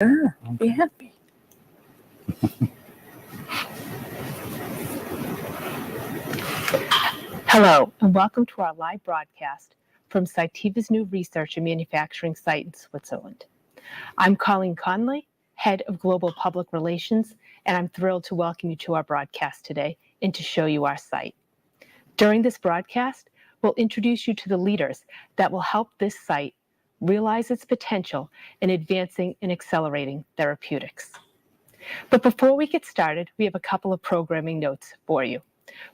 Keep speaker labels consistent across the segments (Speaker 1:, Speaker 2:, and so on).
Speaker 1: Sure, be happy. Hello, and welcome to our live broadcast from Cytiva's new research and manufacturing site in Switzerland. I'm Colleen Conley, Head of Global Public Relations, and I'm thrilled to welcome you to our broadcast today and to show you our site. During this broadcast, we'll introduce you to the leaders that will help this site realize its potential in advancing and accelerating therapeutics. But before we get started, we have a couple of programming notes for you.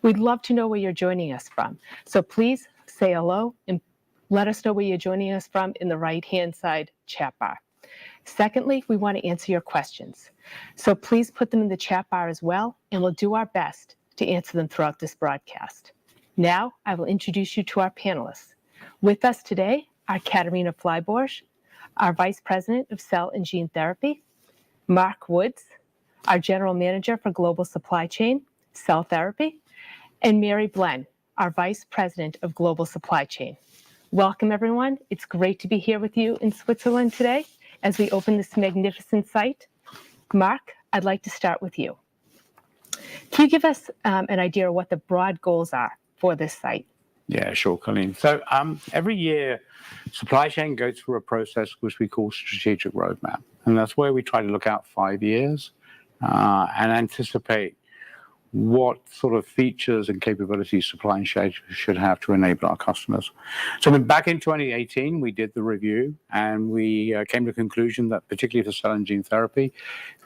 Speaker 1: We'd love to know where you're joining us from, so please say hello and let us know where you're joining us from in the right-hand side chat bar. Secondly, we want to answer your questions, so please put them in the chat bar as well, and we'll do our best to answer them throughout this broadcast. Now, I will introduce you to our panelists. With us today are Katarina Flyborsch, our Vice President of Cell and Gene Therapy, Mark Woods, our General Manager for Global Supply Chain, Cell Therapy, and Mary Blen, our Vice President of Global Supply Chain. Welcome, everyone. It's great to be here with you in Switzerland today as we open this magnificent site. Mark, I'd like to start with you. Can you give us an idea of what the broad goals are for this site?
Speaker 2: Yeah, sure, Colleen. So every year, supply chain goes through a process which we call strategic roadmap. And that's where we try to look out 5 years and anticipate what sort of features and capabilities supply chain should have to enable our customers. So back in 2018, we did the review and we came to the conclusion that particularly for cell and gene therapy,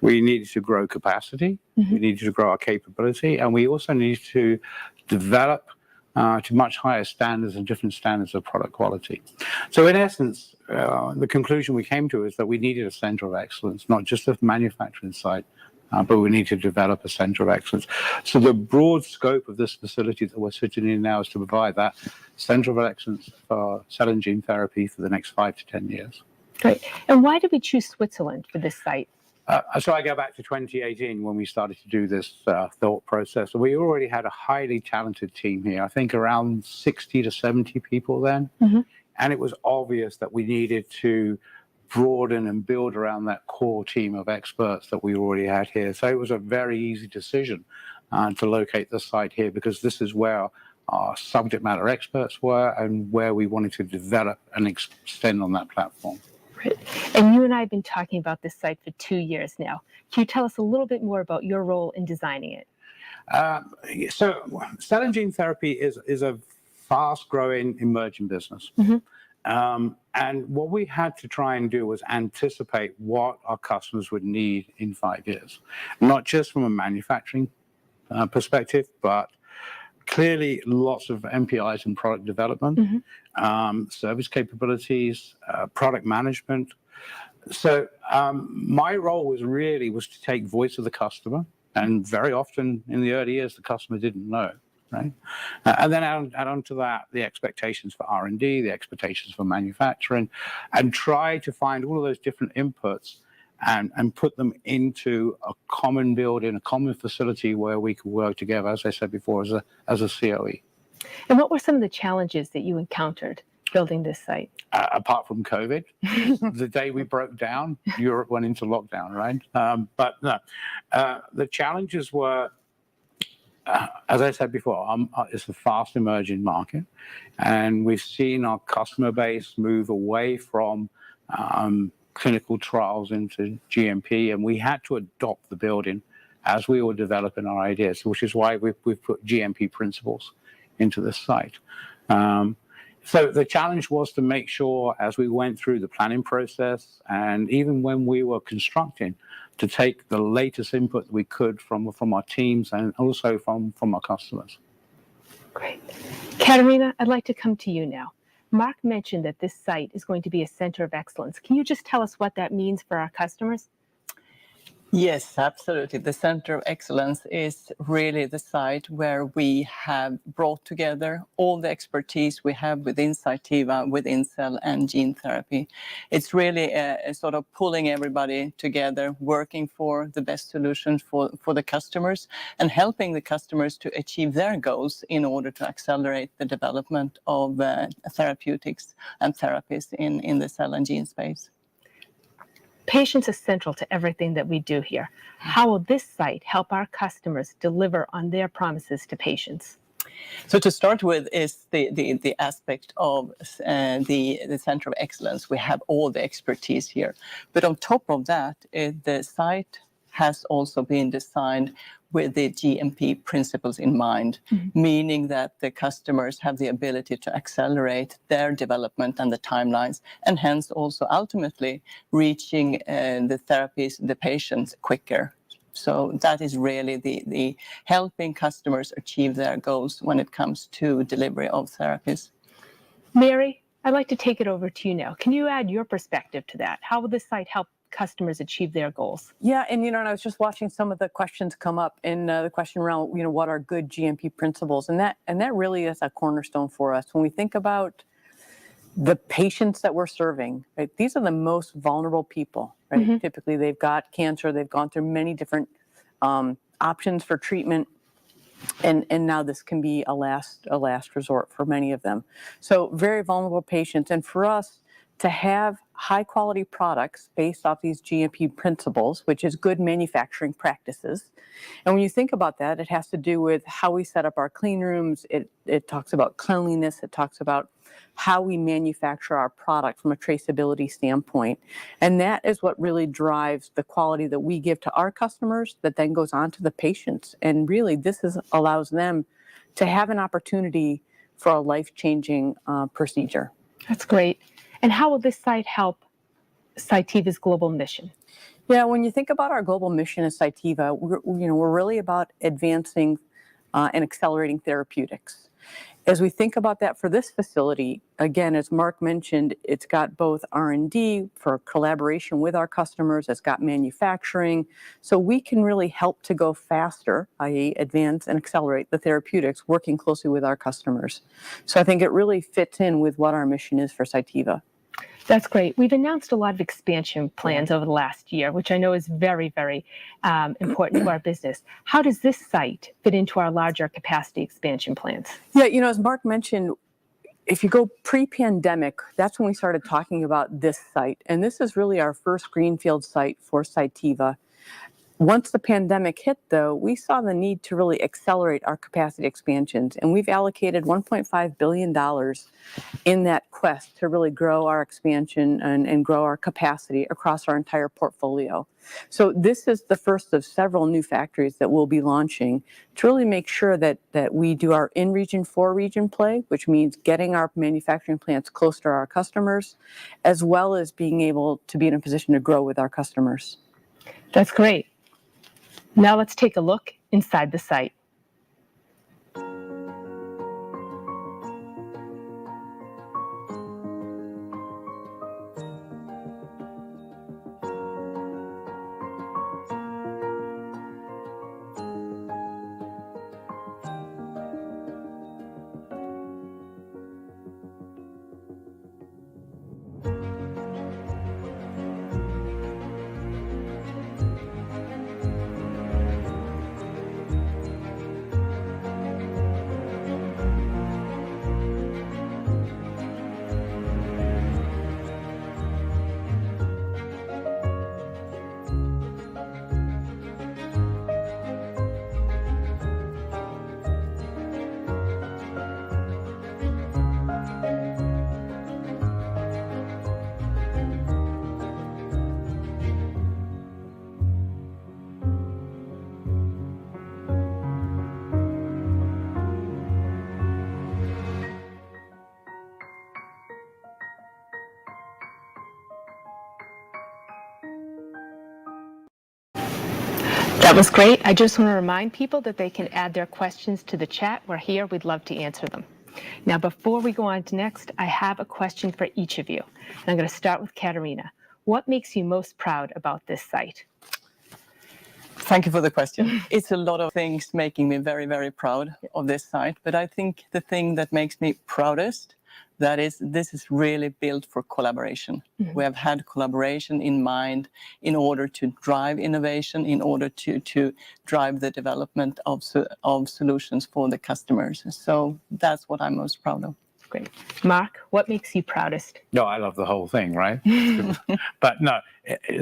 Speaker 2: we needed to grow capacity, we needed to grow our capability, and we also needed to develop to much higher standards and different standards of product quality. So in essence, the conclusion we came to is that we needed a center of excellence, not just a manufacturing site, but we need to develop a center of excellence. So the broad scope of this facility that we're sitting in now is to provide that center of excellence for cell and gene therapy for the next 5 to 10 years.
Speaker 1: Great. And why did we choose Switzerland for this site?
Speaker 2: So I go back to 2018 when we started to do this thought process. We already had a highly talented team here, I think around 60 to 70 people then. And it was obvious that we needed to broaden and build around that core team of experts that we already had here. So it was a very easy decision to locate the site here because this is where our subject matter experts were and where we wanted to develop and extend on that platform.
Speaker 1: Right. And you and I have been talking about this site for 2 years now. Can you tell us a little bit more about your role in designing it?
Speaker 2: So cell and gene therapy is a fast-growing, emerging business. And what we had to try and do was anticipate what our customers would need in 5 years, not just from a manufacturing perspective, but clearly lots of MPIs and product development, service capabilities, product management. So my role was to take voice of the customer, and very often in the early years the customer didn't know, right? And then add on to that the expectations for R&D, the expectations for manufacturing, and try to find all of those different inputs and put them into a common building, a common facility where we could work together, as I said before, as a COE.
Speaker 1: And what were some of the challenges that you encountered building this site?
Speaker 2: Apart from COVID, the day we broke down, Europe went into lockdown, right? But no, the challenges were, as I said before, it's a fast emerging market, and we've seen our customer base move away from clinical trials into GMP, and we had to adopt the building as we were developing our ideas, which is why we've put GMP principles into the site. So the challenge was to make sure as we went through the planning process and even when we were constructing, to take the latest input we could from our teams and also from our customers.
Speaker 1: Great. Katarina, I'd like to come to you now. Mark mentioned that this site is going to be a center of excellence. Can you just tell us what that means for our customers?
Speaker 3: Yes, absolutely. The Center of Excellence is really the site where we have brought together all the expertise we have within Cytiva, within cell and gene therapy. It's really a sort of pulling everybody together, working for the best solutions for the customers and helping the customers to achieve their goals in order to accelerate the development of therapeutics and therapies in the cell and gene space.
Speaker 1: Patients are central to everything that we do here. How will this site help our customers deliver on their promises to patients?
Speaker 3: So to start with is the aspect of the Center of Excellence. We have all the expertise here. But on top of that, the site has also been designed with the GMP principles in mind, meaning that the customers have the ability to accelerate their development and the timelines, and hence also ultimately reaching the therapies, the patients quicker. So that is really the helping customers achieve their goals when it comes to delivery of therapies.
Speaker 1: Mary, I'd like to take it over to you now. Can you add your perspective to that? How will this site help customers achieve their goals?
Speaker 4: Yeah, and and I was just watching some of the questions come up, and the question around what are good GMP principles, and that really is a cornerstone for us when we think about the patients that we're serving. Right, these are the most vulnerable people. Right, typically they've got cancer, they've gone through many different options for treatment. And now this can be a last resort for many of them. So very vulnerable patients, and for us to have high quality products based off these GMP principles, which is good manufacturing practices. And when you think about that, it has to do with how we set up our clean rooms. It talks about cleanliness. It talks about how we manufacture our product from a traceability standpoint. And that is what really drives the quality that we give to our customers that then goes on to the patients. And really, this allows them to have an opportunity for a life-changing procedure.
Speaker 1: That's great. And how will this site help Cytiva's global mission?
Speaker 4: Yeah, when you think about our global mission at Cytiva, we're really about advancing and accelerating therapeutics. As we think about that for this facility, again, as Mark mentioned, it's got both R&D for collaboration with our customers, it's got manufacturing, so we can really help to go faster, i.e. advance and accelerate the therapeutics, working closely with our customers. So I think it really fits in with what our mission is for Cytiva.
Speaker 1: That's great. We've announced a lot of expansion plans over the last year, which I know is very, very important to our business. How does this site fit into our larger capacity expansion plans?
Speaker 4: Yeah, as Mark mentioned, if you go pre-pandemic, that's when we started talking about this site. And this is really our first greenfield site for Cytiva. Once the pandemic hit, though, we saw the need to really accelerate our capacity expansions, and we've allocated $1.5 billion in that quest to really grow our expansion and grow our capacity across our entire portfolio. So this is the first of several new factories that we'll be launching to really make sure that we do our in-region, for-region play, which means getting our manufacturing plants close to our customers, as well as being able to be in a position to grow with our customers.
Speaker 1: That's great. Now let's take a look inside the site. That was great. I just want to remind people that they can add their questions to the chat. We're here. We'd love to answer them. Now, before we go on to next, I have a question for each of you. And I'm going to start with Katarina. What makes you most proud about this site?
Speaker 3: Thank you for the question. It's a lot of things making me very, very proud of this site. But I think the thing that makes me proudest, that is, this is really built for collaboration. We have had collaboration in mind in order to drive innovation, in order to drive the development of solutions for the customers. So that's what I'm most proud of.
Speaker 1: Great. Mark, what makes you proudest?
Speaker 2: No, I love the whole thing, right? But no,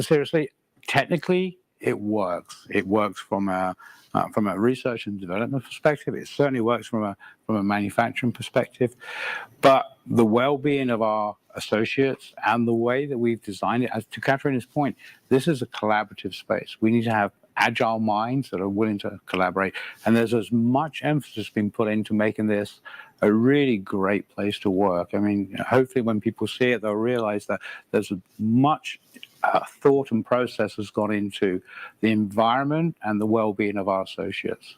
Speaker 2: seriously, technically, it works. It works from a research and development perspective. It certainly works from a manufacturing perspective. But the well-being of our associates and the way that we've designed it, as to Katrina's point, this is a collaborative space. We need to have agile minds that are willing to collaborate. And there's as much emphasis being put into making this a really great place to work. I mean, hopefully when people see it, they'll realize that there's as much thought and process has gone into the environment and the well-being of our associates.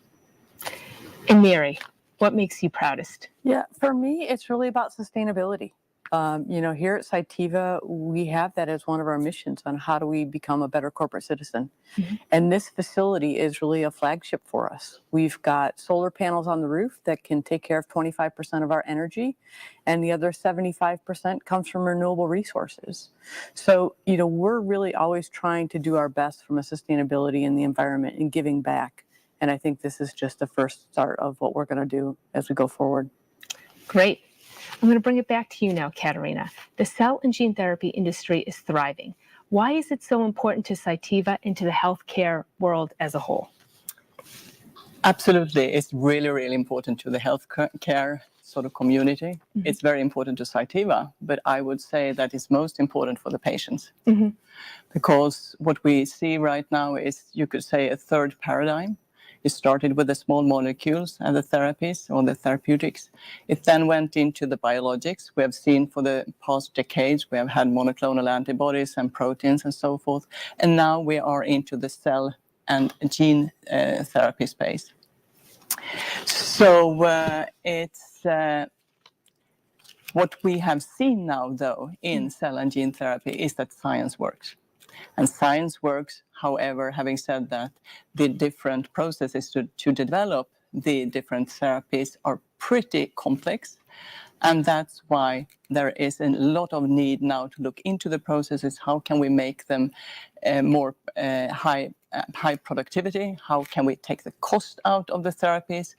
Speaker 1: And Mary, what makes you proudest?
Speaker 4: Yeah, for me, it's really about sustainability. Here at Cytiva, we have that as one of our missions on how do we become a better corporate citizen. Mm-hmm. And this facility is really a flagship for us. We've got solar panels on the roof that can take care of 25% of our energy, and the other 75% comes from renewable resources. So, we're really always trying to do our best from a sustainability in the environment and giving back. And I think this is just the first start of what we're going to do as we go forward.
Speaker 1: Great. I'm going to bring it back to you now, Katarina. The cell and gene therapy industry is thriving. Why is it so important to Cytiva and to the healthcare world as a whole?
Speaker 3: Absolutely. It's really, really important to the healthcare sort of community. Mm-hmm. It's very important to Cytiva, but I would say that it's most important for the patients. Mm-hmm. Because what we see right now is, you could say, a third paradigm. It started with the small molecules and the therapies or the therapeutics. It then went into the biologics. We have seen for the past decades, we have had monoclonal antibodies and proteins and so forth. And now we are into the cell and gene therapy space. So it's what we have seen now, though, in cell and gene therapy is that science works. And science works, however, having said that, the different processes to develop the different therapies are pretty complex. And that's why there is a lot of need now to look into the processes. How can we make them more high productivity? How can we take the cost out of the therapies?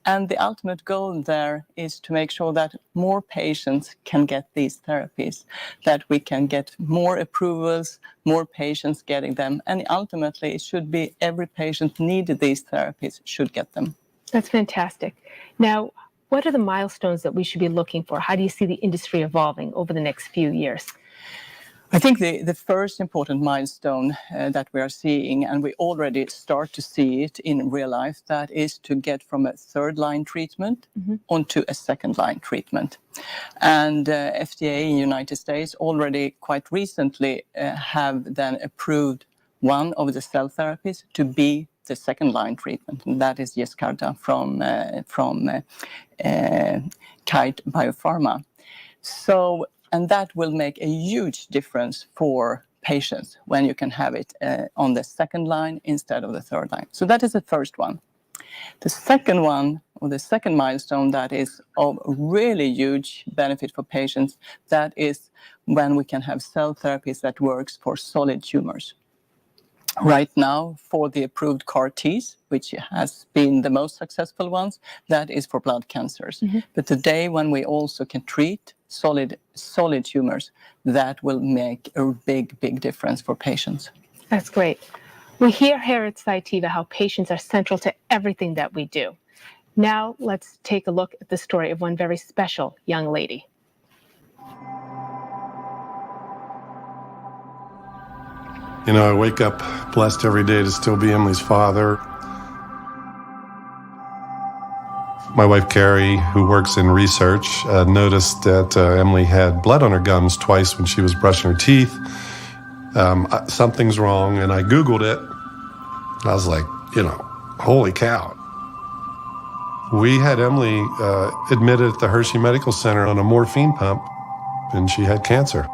Speaker 3: And the ultimate goal there is to make sure that more patients can get these therapies, that we can get more approvals, more patients getting them. And ultimately, it should be every patient needed these therapies should get them.
Speaker 1: That's fantastic. Now, what are the milestones that we should be looking for? How do you see the industry evolving over the next few years?
Speaker 3: I think the first important milestone that we are seeing, and we already start to see it in real life, that is to get from a third-line treatment onto a second-line treatment. And FDA in the United States already quite recently have then approved one of the cell therapies to be the second-line treatment, and that is Yescarta from Kite Biopharma. So, and that will make a huge difference for patients when you can have it on the second line instead of the third line. So that is the first one. The second one, or the second milestone that is of really huge benefit for patients, that is when we can have cell therapies that works for solid tumors. Right now, for the approved CAR-Ts, which has been the most successful ones, that is for blood cancers. Mm-hmm. But today, when we also can treat solid tumors, that will make a big difference for patients.
Speaker 1: That's great. We hear here at Cytiva how patients are central to everything that we do. Now, let's take a look at the story of one very special young lady.
Speaker 5: I wake up blessed every day to still be Emily's father. My wife, Carrie, who works in research, noticed that Emily had blood on her gums twice when she was brushing her teeth. Something's wrong, and I Googled it. I was like, holy cow. We had Emily admitted at the Hershey Medical Center on a morphine pump, and she had cancer.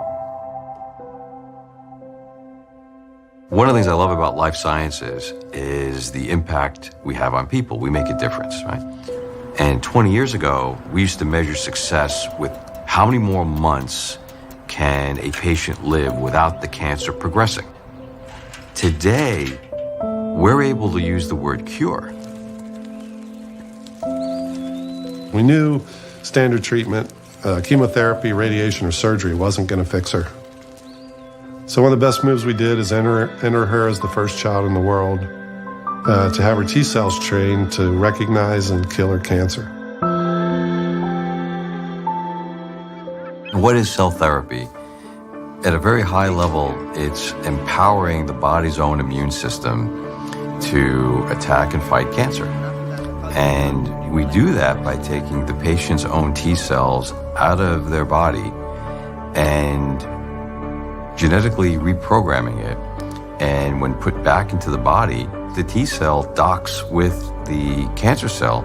Speaker 6: One of the things I love about life sciences is the impact we have on people. We make a difference, right? And 20 years ago, we used to measure success with how many more months can a patient live without the cancer progressing. Today, we're able to use the word cure.
Speaker 5: We knew standard treatment chemotherapy, radiation, or surgery wasn't going to fix her. So one of the best moves we did is enter her as the first child in the world to have her T cells trained to recognize and kill her cancer.
Speaker 6: What is cell therapy? At a very high level, it's empowering the body's own immune system to attack and fight cancer. And we do that by taking the patient's own T cells out of their body and genetically reprogramming it. And when put back into the body, the T cell docks with the cancer cell.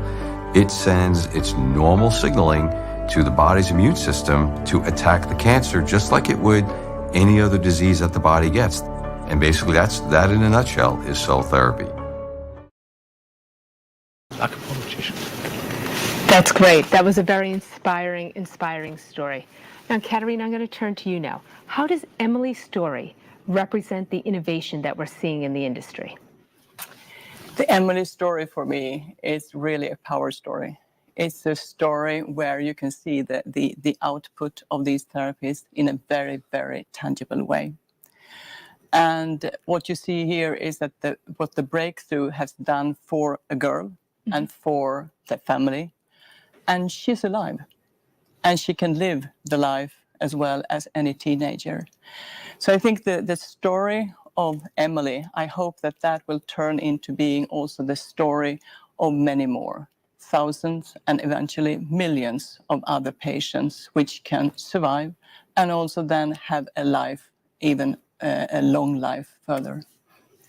Speaker 6: It sends its normal signaling to the body's immune system to attack the cancer just like it would any other disease that the body gets. And basically that in a nutshell is cell therapy.
Speaker 2: Like a politician.
Speaker 1: That's great. That was a very inspiring story. Now, Katerina, I'm going to turn to you now. How does Emily's story represent the innovation that we're seeing in the industry?
Speaker 3: The Emily story for me is really a power story. It's a story where you can see the output of these therapies in a very, very tangible way. And what you see here is that what the breakthrough has done for a girl and for the family. And she's alive. And she can live the life as well as any teenager. So I think the story of Emily, I hope that will turn into being also the story of many more. Thousands and eventually millions of other patients which can survive and also then have a life, even a long life further.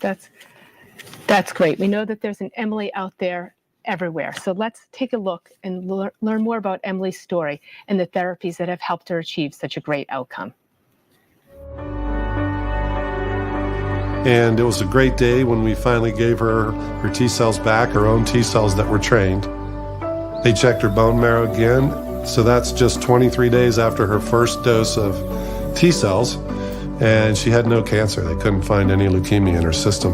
Speaker 1: That's great. We know that there's an Emily out there everywhere. So let's take a look and learn more about Emily's story and the therapies that have helped her achieve such a great outcome.
Speaker 5: And it was a great day when we finally gave her T cells back, her own T cells that were trained. They checked her bone marrow again, so that's just 23 days after her first dose of T cells, and she had no cancer. They couldn't find any leukemia in her system.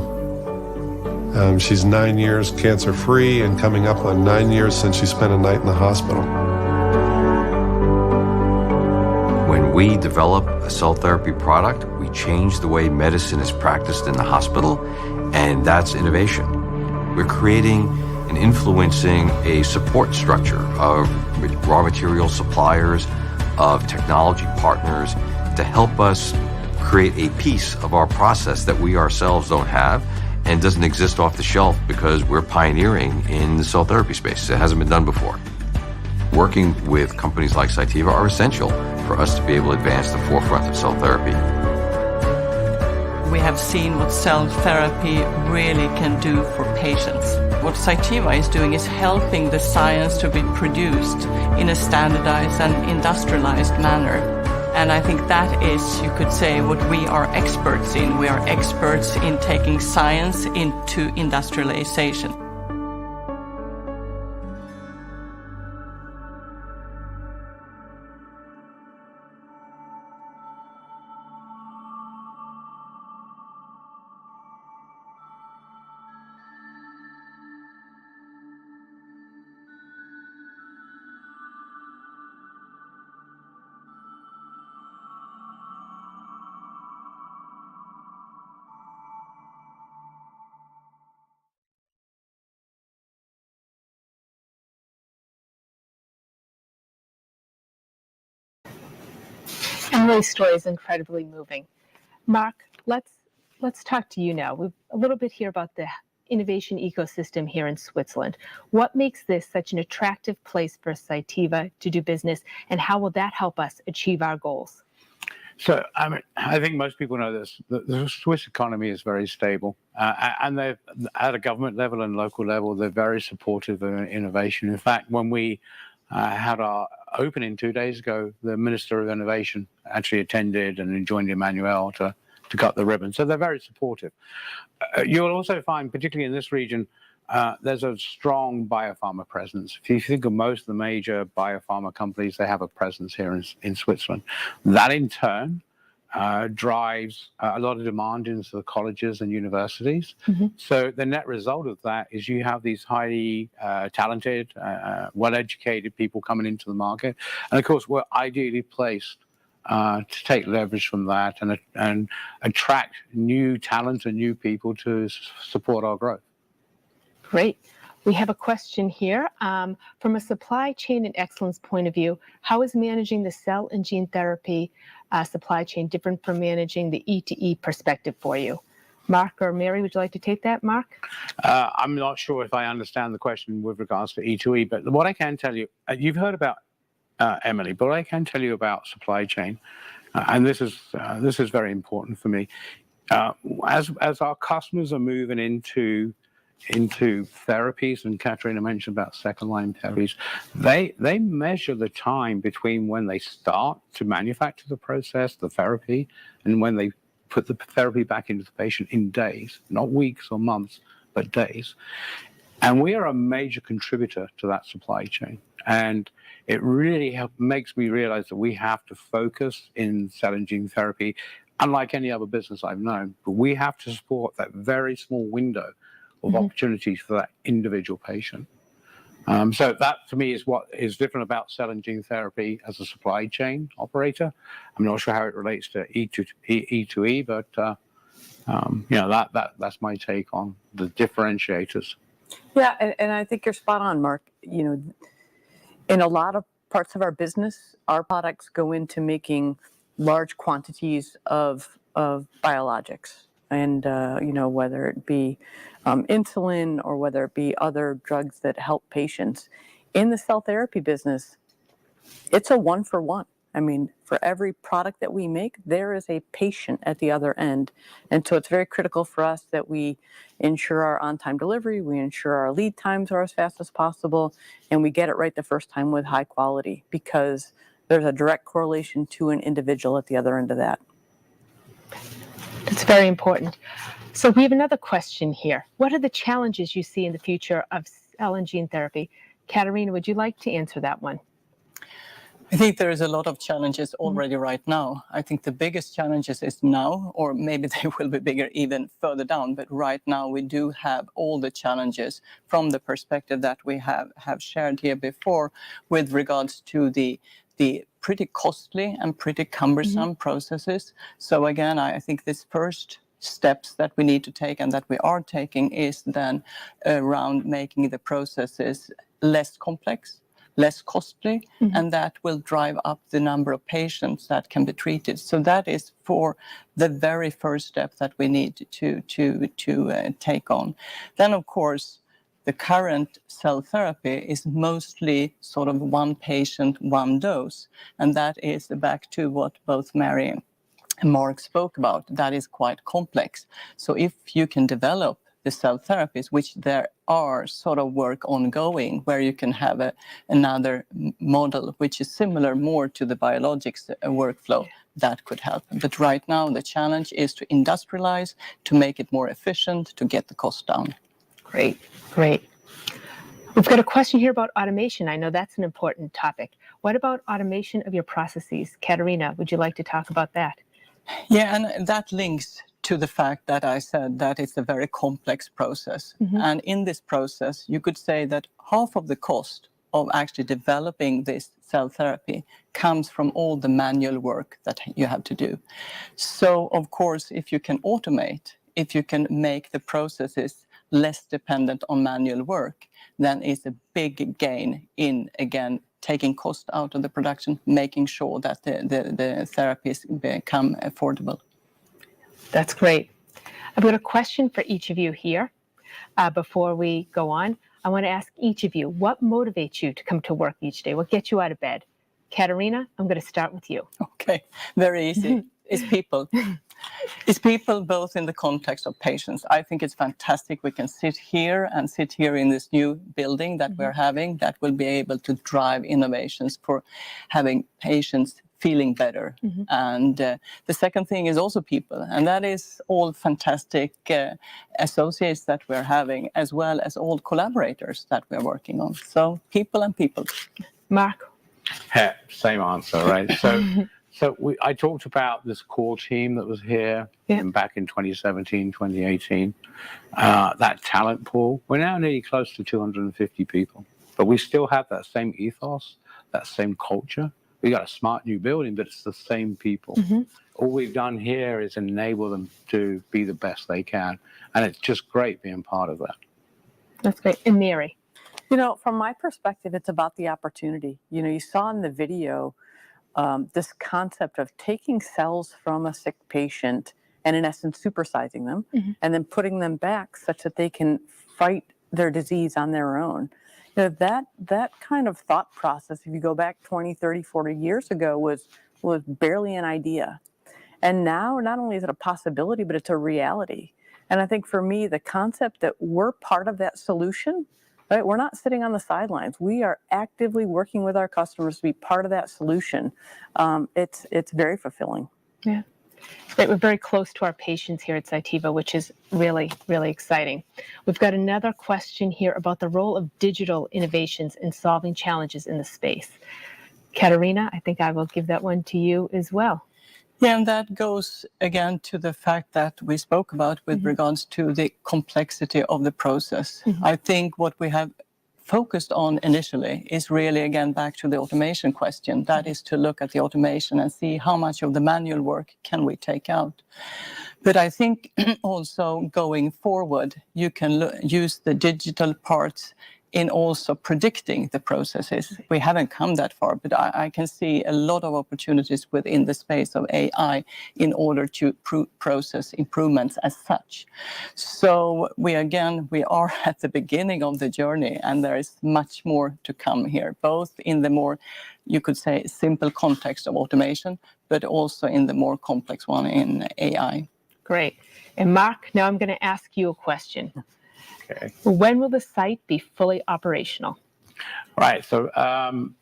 Speaker 5: She's 9 years cancer-free and coming up on 9 years since she spent a night in the hospital.
Speaker 6: When we develop a cell therapy product, we change the way medicine is practiced in the hospital, and that's innovation. We're creating and influencing a support structure of raw material suppliers, of technology partners to help us create a piece of our process that we ourselves don't have and doesn't exist off the shelf because we're pioneering in the cell therapy space. It hasn't been done before. Working with companies like Cytiva are essential for us to be able to advance the forefront of cell therapy.
Speaker 3: We have seen what cell therapy really can do for patients. What Cytiva is doing is helping the science to be produced in a standardized and industrialized manner. And I think that is, you could say, what we are experts in. We are experts in taking science into industrialization.
Speaker 1: Emily's story is incredibly moving. Mark, let's talk to you now. We've a little bit here about the innovation ecosystem here in Switzerland. What makes this such an attractive place for Cytiva to do business, and how will that help us achieve our goals?
Speaker 2: So, I think most people know this. The Swiss economy is very stable, and they're at a government level and local level. They're very supportive of innovation. In fact, when we had our opening 2 days ago, the Minister of Innovation actually attended and joined Emmanuel to cut the ribbon. So they're very supportive. You'll also find, particularly in this region, there's a strong biopharma presence. If you think of most of the major biopharma companies, they have a presence here in Switzerland. That in turn drives a lot of demand into the colleges and universities. So the net result of that is you have these highly talented, well-educated people coming into the market. And of course, we're ideally placed to take leverage from that and attract new talent and new people to support our growth.
Speaker 1: Great. We have a question here. From a supply chain and excellence point of view, how is managing the cell and gene therapy supply chain different from managing the E2E perspective for you? Mark or Mary, would you like to take that? Mark?
Speaker 2: I'm not sure if I understand the question with regards to E2E, but what I can tell you, you've heard about Emily, but what I can tell you about supply chain, and this is very important for me, as our customers are moving into therapies, and Katarina mentioned about second-line therapies, they measure the time between when they start to manufacture the process, the therapy, and when they put the therapy back into the patient in days, not weeks or months, but days. And we are a major contributor to that supply chain. And it really makes me realize that we have to focus in cell and gene therapy, unlike any other business I've known, but we have to support that very small window of opportunities for that individual patient. So that, for me, is what is different about cell and gene therapy as a supply chain operator. I'm not sure how it relates to E2E, but that's my take on the differentiators.
Speaker 4: Yeah, and I think you're spot on, Mark. In a lot of parts of our business, our products go into making large quantities of biologics. And, whether it be insulin or whether it be other drugs that help patients. In the cell therapy business, it's a one-for-one. I mean, for every product that we make, there is a patient at the other end. And so it's very critical for us that we ensure our on-time delivery, we ensure our lead times are as fast as possible, and we get it right the first time with high quality, because there's a direct correlation to an individual at the other end of that.
Speaker 1: That's very important. So we have another question here. What are the challenges you see in the future of cell and gene therapy? Katarina, would you like to answer that one?
Speaker 3: I think there is a lot of challenges already right now. I think the biggest challenges is now, or maybe they will be bigger even further down, but right now we do have all the challenges from the perspective that we have shared here before with regards to the pretty costly and pretty cumbersome processes. So again, I think this first steps that we need to take and that we are taking is then around making the processes less complex, less costly, and that will drive up the number of patients that can be treated. So that is for the very first step that we need to take on. Then, of course, the current cell therapy is mostly sort of one patient, one dose. And that is back to what both Mary and Mark spoke about. That is quite complex. So if you can develop the cell therapies, which there are sort of work ongoing, where you can have another model which is similar more to the biologics workflow, that could help. But right now, the challenge is to industrialize, to make it more efficient, to get the cost down.
Speaker 1: Great. We've got a question here about automation. I know that's an important topic. What about automation of your processes? Katarina, would you like to talk about that?
Speaker 3: Yeah, and that links to the fact that I said that it's a very complex process. And in this process, you could say that half of the cost of actually developing this cell therapy comes from all the manual work that you have to do. So, of course, if you can automate, if you can make the processes less dependent on manual work, then it's a big gain in, again, taking cost out of the production, making sure that the therapies become affordable.
Speaker 1: That's great. I've got a question for each of you here. Before we go on, I want to ask each of you, what motivates you to come to work each day? What gets you out of bed? Katarina, I'm going to start with you.
Speaker 3: Okay, very easy. It's people. It's people both in the context of patients. I think it's fantastic we can sit here in this new building that we're having that will be able to drive innovations for having patients feeling better. And the second thing is also people. And that is all fantastic associates that we're having, as well as all collaborators that we're working on. So people and people.
Speaker 1: Mark?
Speaker 2: Same answer, right? So I talked about this core team that was here back in 2017, 2018, that talent pool. We're now nearly close to 250 people, but we still have that same ethos, that same culture. We got a smart new building, but it's the same people. All we've done here is enable them to be the best they can. And it's just great being part of that.
Speaker 1: That's great. And Mary?
Speaker 4: From my perspective, it's about the opportunity. You saw in the video this concept of taking cells from a sick patient and in essence supersizing them and then putting them back such that they can fight their disease on their own. That kind of thought process, if you go back 20, 30, 40 years ago, was barely an idea. And now not only is it a possibility, but it's a reality. And I think for me, the concept that we're part of that solution, right? We're not sitting on the sidelines. We are actively working with our customers to be part of that solution. It's very fulfilling.
Speaker 1: Yeah. We're very close to our patients here at Cytiva, which is really, really exciting. We've got another question here about the role of digital innovations in solving challenges in the space. Katarina, I think I will give that one to you as well.
Speaker 3: Yeah, and that goes again to the fact that we spoke about with regards to the complexity of the process. I think what we have focused on initially is really, again, back to the automation question. That is to look at the automation and see how much of the manual work can we take out. But I think also going forward, you can use the digital parts in also predicting the processes. We haven't come that far, but I can see a lot of opportunities within the space of AI in order to process improvements as such. So we are at the beginning of the journey, and there is much more to come here, both in the more, you could say, simple context of automation, but also in the more complex one in AI.
Speaker 1: Great. And Mark, now I'm going to ask you a question.
Speaker 2: Okay.
Speaker 1: When will the site be fully operational?
Speaker 2: Right. So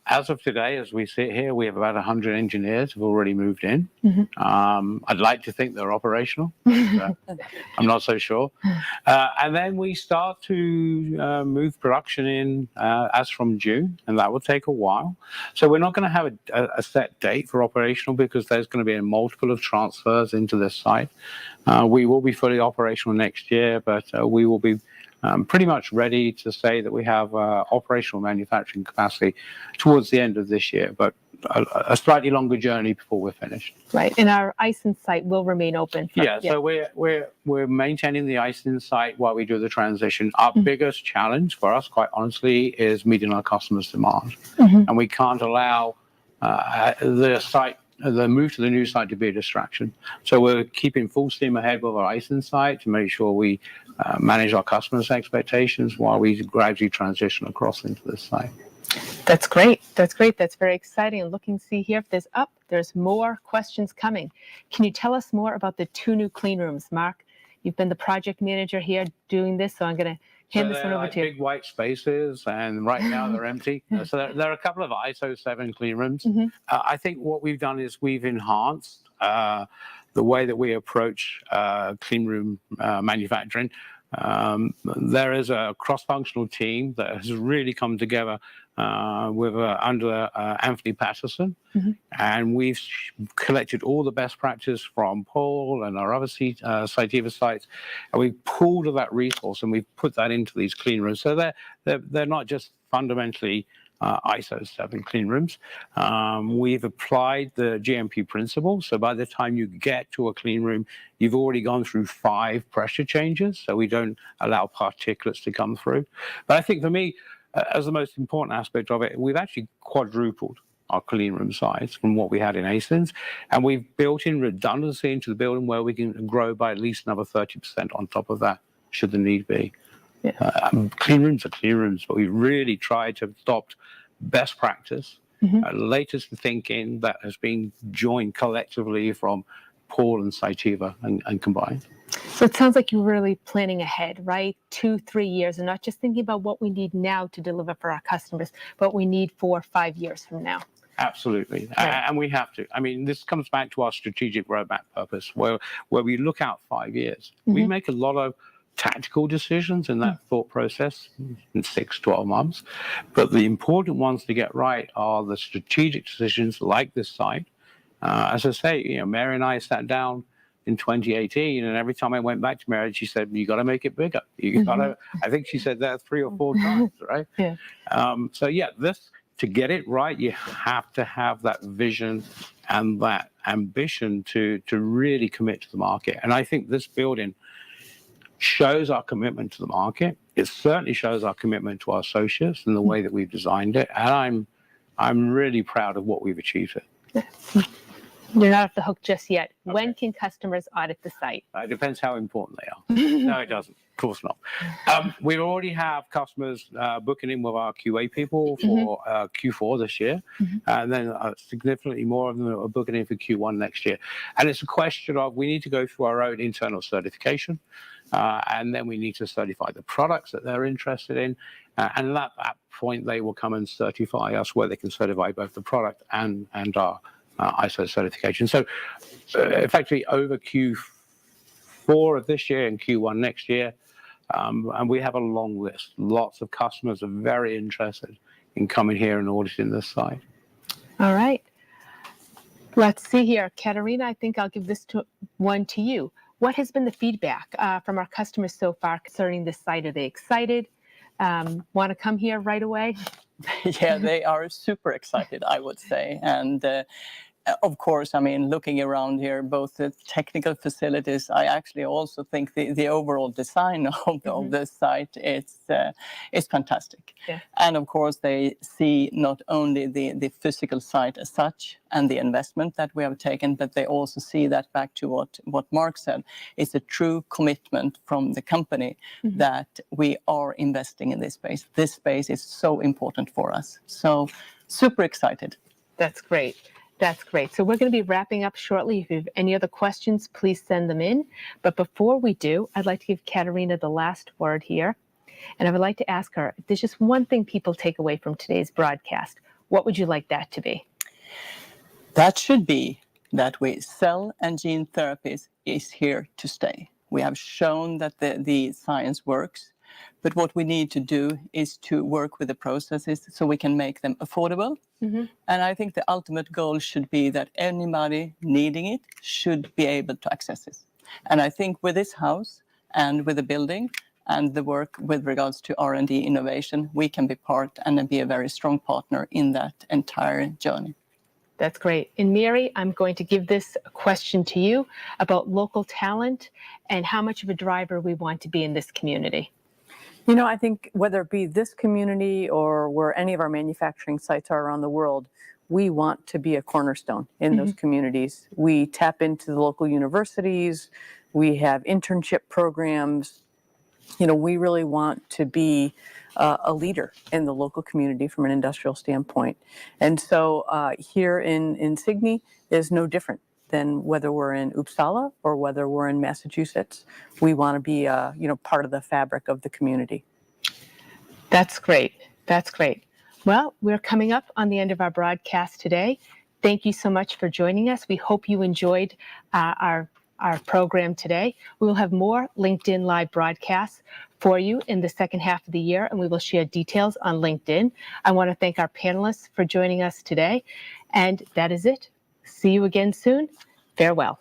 Speaker 2: as of today, as we sit here, we have about 100 engineers who've already moved in. I'd like to think they're operational. I'm not so sure. And then we start to move production in as from June, and that will take a while. So we're not going to have a set date for operational because there's going to be a multiple of transfers into this site. We will be fully operational next year, but we will be pretty much ready to say that we have operational manufacturing capacity towards the end of this year, but a slightly longer journey before we're finished.
Speaker 1: Right, and our Iceland site will remain open.
Speaker 2: So we're maintaining the Iceland site while we do the transition. Our biggest challenge for us, quite honestly, is meeting our customers' demand, and we can't allow the move to the new site to be a distraction. So we're keeping full steam ahead with our Iceland site to make sure we manage our customers' expectations while we gradually transition across into this site.
Speaker 1: That's great. That's great. That's very exciting. And looking to see here if there's more questions coming. Can you tell us more about the 2 new clean rooms, Mark? You've been the project manager here doing this, so I'm going to hand this one over to you.
Speaker 2: Big white spaces, and right now they're empty. So there are a couple of ISO 7 clean rooms. I think what we've done is we've enhanced the way that we approach clean room manufacturing. There is a cross-functional team that has really come together under Anthony Patterson, and we've collected all the best practice from Paul and our other Cytiva sites, and we've pulled all that resource and we've put that into these clean rooms. So they're not just fundamentally ISO 7 clean rooms. We've applied the GMP principles. So by the time you get to a clean room, you've already gone through 5 pressure changes. So we don't allow particulates to come through. But I think for me, as the most important aspect of it, we've actually quadrupled our clean room size from what we had in Athens. And we've built in redundancy into the building where we can grow by at least another 30% on top of that, should the need be. Clean rooms are clean rooms, but we really tried to adopt best practice, latest thinking that has been joined collectively from Paul and Cytiva and combined.
Speaker 1: So it sounds like you're really planning ahead, right? 2-3 years, and not just thinking about what we need now to deliver for our customers, but what we need 4-5 years from now.
Speaker 2: Absolutely. Right. And we have to. I mean, this comes back to our strategic roadmap purpose, where we look out 5 years. We make a lot of tactical decisions in that thought process in 6-12 months. But the important ones to get right are the strategic decisions like this site, As I say, Mary and I sat down in 2018, and every time I went back to Mary, she said, "You got to make it bigger. You got to." I think she said that 3 or 4 times, right?
Speaker 1: Yeah.
Speaker 2: So yeah, to get it right, you have to have that vision and that ambition to really commit to the market. And I think this building shows our commitment to the market. It certainly shows our commitment to our associates and the way that we've designed it. And I'm really proud of what we've achieved here.
Speaker 1: You're not off the hook just yet. Okay. When can customers audit the site?
Speaker 2: It depends how important they are. No, it doesn't. Of course not. We already have customers booking in with our QA people for Q4 this year. And then significantly more of them are booking in for Q1 next year. And it's a question of we need to go through our own internal certification. And then we need to certify the products that they're interested in. And at that point, they will come and certify us where they can certify both the product and our ISO certification. So effectively over Q4 of this year and Q1 next year, and we have a long list. Lots of customers are very interested in coming here and auditing this site.
Speaker 1: All right. Let's see here. Katerina, I think I'll give this one to you. What has been the feedback from our customers so far concerning this site? Are they excited? Want to come here right away?
Speaker 3: Yeah, they are super excited, I would say. And of course, I mean, looking around here, both the technical facilities, I actually also think the overall design of the site is fantastic. Yeah. And of course, they see not only the physical site as such and the investment that we have taken, but they also see that back to what Mark said. It's a true commitment from the company that we are investing in this space. This space is so important for us. So super excited.
Speaker 1: That's great. That's great. So we're going to be wrapping up shortly. If you have any other questions, please send them in. But before we do, I'd like to give Katerina the last word here. And I would like to ask her, if there's just one thing people take away from today's broadcast, what would you like that to be?
Speaker 3: That should be that cell and gene therapies is here to stay. We have shown that the science works. But what we need to do is to work with the processes so we can make them affordable. And I think the ultimate goal should be that anybody needing it should be able to access it. And I think with this house and with the building and the work with regards to R&D innovation, we can be part and be a very strong partner in that entire journey.
Speaker 1: That's great. And Mary, I'm going to give this question to you about local talent and how much of a driver we want to be in this community.
Speaker 4: You know, I think whether it be this community or where any of our manufacturing sites are around the world, we want to be a cornerstone in those communities. We tap into the local universities. We have internship programs. You know, we really want to be a leader in the local community from an industrial standpoint. And so here in Sydney is no different than whether we're in Uppsala or whether we're in Massachusetts. We want to be, part of the fabric of the community.
Speaker 1: That's great. That's great. Well, we're coming up on the end of our broadcast today. Thank you so much for joining us. We hope you enjoyed our program today. We will have more LinkedIn Live broadcasts for you in the second half of the year, and we will share details on LinkedIn. I want to thank our panelists for joining us today. And that is it. See you again soon. Farewell.